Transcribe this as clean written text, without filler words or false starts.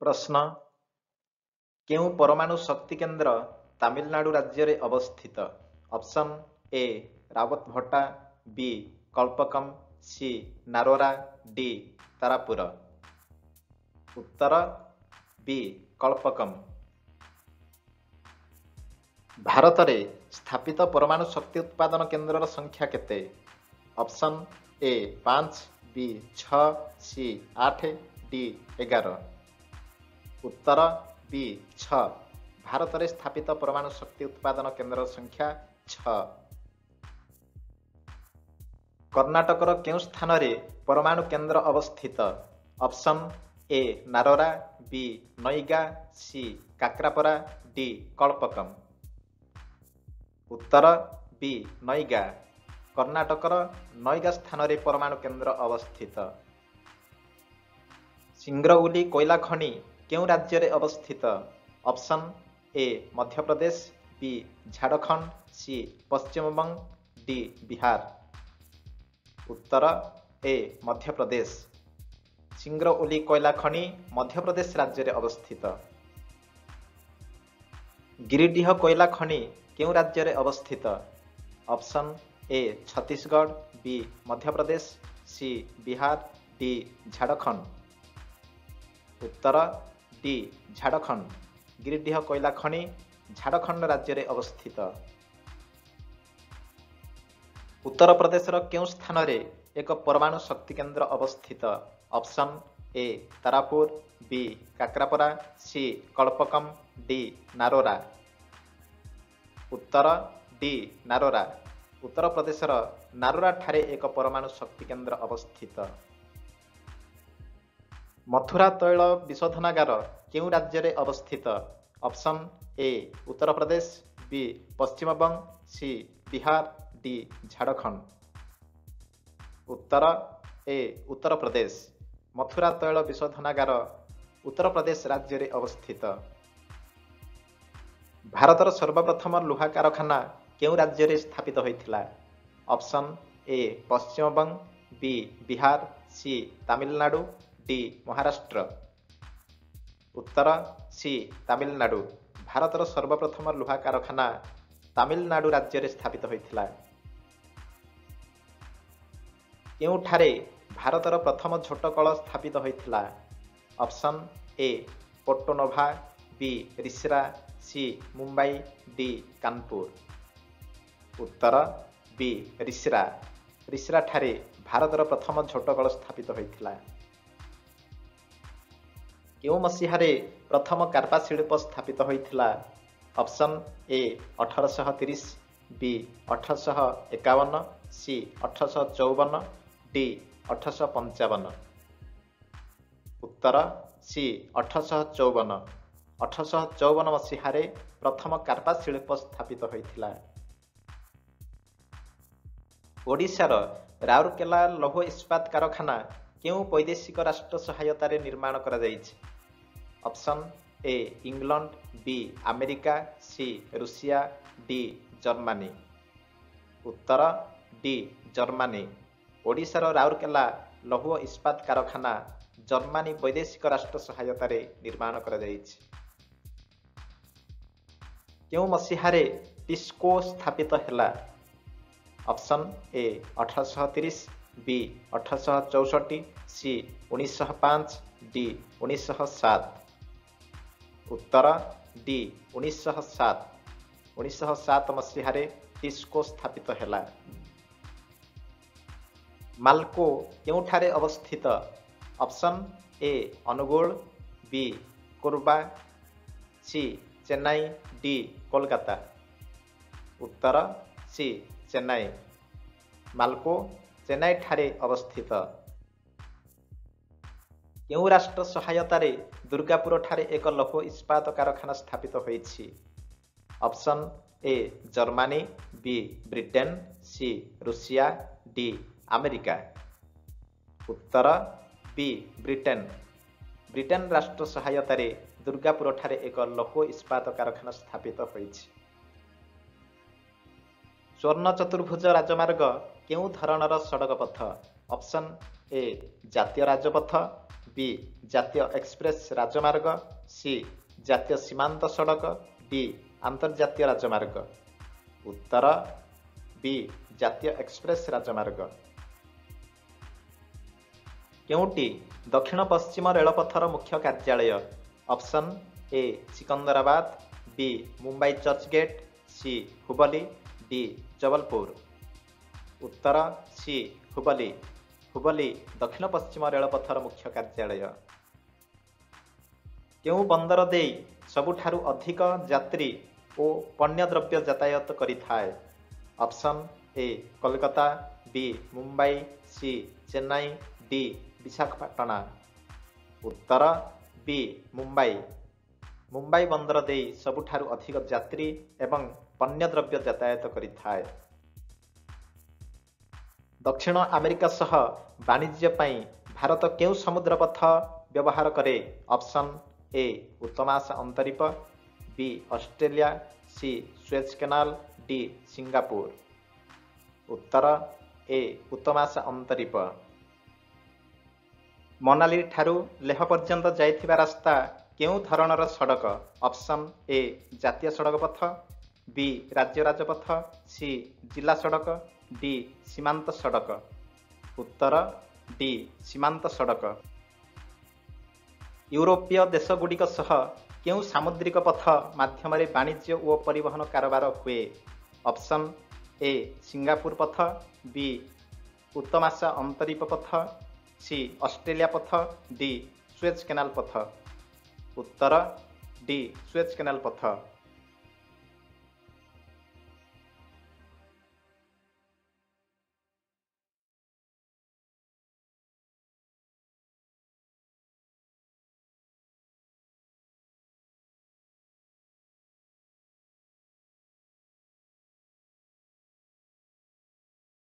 प्रश्न केउ परमाणु शक्ति केन्द्र तमिलनाडु राज्य रे अवस्थित? Option A Rawatbhata, B Kalpakkam, C Narora, D Tarapur. उत्तर बी कल्पकम। भारत रे स्थापित परमाणु शक्ति उत्पादन केन्द्रर संख्या केते? Option A 5, B 6, C 8, D 11। उत्तर बी 6। भारत में स्थापित परमाणु शक्ति उत्पादन केन्द्र संख्या 6। कर्णाटकर केउ स्थान रे परमाणु केन्द्र अवस्थित? Option A Narora, B Kaiga, C Kakrapar, D Kalpakkam. उत्तर बी नईगा। कर्णाटकर नईगा स्थान रे परमाणु केन्द्र अवस्थित। सिंग्रौली कोयला खनि केउ राज्य रे अवस्थित? Option A Madhya Pradesh, B Jharkhand, C Paschim Banga, D Bihar. उत्तर ए मध्य प्रदेश। सिंग्रौली कोयला खनि मध्य प्रदेश राज्य रे अवस्थित। गिरिडीह कोयला खनि केउ राज्य रे अवस्थित? Option A Chhattisgarh, B Madhya Pradesh, C Bihar, D Jharkhand. उत्तर डी झारखंड। गिरिडीह कोयला खनि झारखंड राज्य रे अवस्थित। उत्तर प्रदेशर केउ स्थान रे एक परमाणु शक्ति केन्द्र अवस्थित? Option A Tarapur, B Kakrapar, C Kalpakkam, D Narora. उत्तर डी नारोरा। उत्तर प्रदेशर नारोरा ठारे एक परमाणु शक्ति केन्द्र अवस्थित। मथुरा तैल विशोधनागार केउ राज्य रे अवस्थित? ऑप्शन ए उत्तर प्रदेश, बी पश्चिम बंग, सी बिहार, डी झारखंड। उत्तर ए उत्तर प्रदेश। मथुरा तैल विशोधनागार उत्तर प्रदेश राज्य रे अवस्थित। भारतर सर्वप्रथम लुहा कारखाना केउ राज्य रे स्थापित होइथिला? ऑप्शन ए पश्चिम बंग, बी बिहार, सी तमिलनाडु, डी महाराष्ट्र। उत्तर सी तमिलनाडु। भारतर सर्वप्रथम लुहा कारखाना तमिलनाडु राज्य रे स्थापित होइथिला। केउठारे भारतर प्रथम झोट कल स्थापित होइथिला? Option A Porto Novo, B Rishra, C Mumbai, D Kanpur. उत्तर बी रिसरा। रिसरा ठारे भारतर प्रथम झोट कल स्थापित होइथिला। केउ मसीहारे प्रथम कार्पा शिल्प स्थापित होइथिला? Option A 1830, B 1851, C 1854, D 1855। उत्तर सी 1854। 1854 मसीहारे प्रथम कार्पा शिल्प स्थापित होइथिला। ओडिशार राउरकेला लौह इस्पात कारखाना केउ वैदेशिक राष्ट्र सहायता रे निर्माण करा जाइछि? Option A England, B America, C Russia, D Germany. उत्तर डी जर्मनी। ओडिशार राउरकेला लौह इस्पात कारखाना जर्मनी वैदेशिक राष्ट्र सहायता रे निर्माण करा जाइछि। केउ मसीहारे टिस्को स्थापित हैला? Option A 1830, B 1864, C 1905, D 1907। उत्तर डी 1907। 1907 मसीहारे टिस्को स्थापित हैला। माल्को केउठारे अवस्थित? Option A Angul, B Korba, C Chennai, D Kolkata. उत्तर सी चेन्नई। माल्को चेन्नई ठारे अवस्थित। केउ राष्ट्र सहायता रे दुर्गापुर ठारे एक लौह इस्पात कारखाना स्थापित होइछि? Option A Germany, B Britain, C Russia, D America. उत्तर बी ब्रिटेन। ब्रिटेन राष्ट्र सहायता रे दुर्गापुर ठारे एक लौह इस्पात कारखाना स्थापित होइछि। स्वर्ण चतुर्भुज राजमार्ग केउ धरणर सड़क पथ? ऑप्शन ए जातीय राजपथ, बी जातीय एक्सप्रेस राजमार्ग, सी जातीय सीमांत सड़क, डी आंतर्जातीय राजमार्ग। उत्तर बी जातीय एक्सप्रेस राजमार्ग। केउटी दक्षिण पश्चिम रेलपथर मुख्य कार्यालय? Option A Secunderabad, B Mumbai Churchgate, C Hubli, D Jabalpur. उत्तर सी हुबली। हुबली दक्षिण पश्चिम रेलपथर मुख्य कार्यालय। केउं बंदर देई सबुठारु अधिक यात्री ओ पण्यद्रव्य यातायात करिथाय? Option A Kolkata, B Mumbai, C Chennai, D Visakhapatnam. उत्तर बी मुंबई। मुंबई बंदर देई सबुठारु अधिक यात्री एवं पण्यद्रव्य यातायात करिथाय। दक्षिण अमेरिका सह वाणिज्य पई भारत केउं समुद्रपथ व्यवहार करे? ऑप्शन ए उत्तमाशा अंतरीप, B Australia, C Suez canal, D Singapore. उत्तर ए उत्तमाशा अंतरीप। मनाली ठारू लेह पर्यंत जाइथिबा रास्ता केउं धरणर सड़क? ऑप्शन ए जातीय सड़क पथ, बी राज्य राजपथ, सी जिला सड़क, डी सीमांत सड़क। उत्तर डी सीमांत सड़क। यूरोपीय देशगुड़िक सह केउं सामुद्रिक पथ माध्यम वाणिज्य और परिवहन कारोबार हुए? ऑप्शन ए सिंगापुर पथ, बी उत्तमाशा अंतरीप पथ, सी ऑस्ट्रेलिया पथ, डी सुएज कैनाल पथ। उत्तर डी सुएज कैनाल पथ।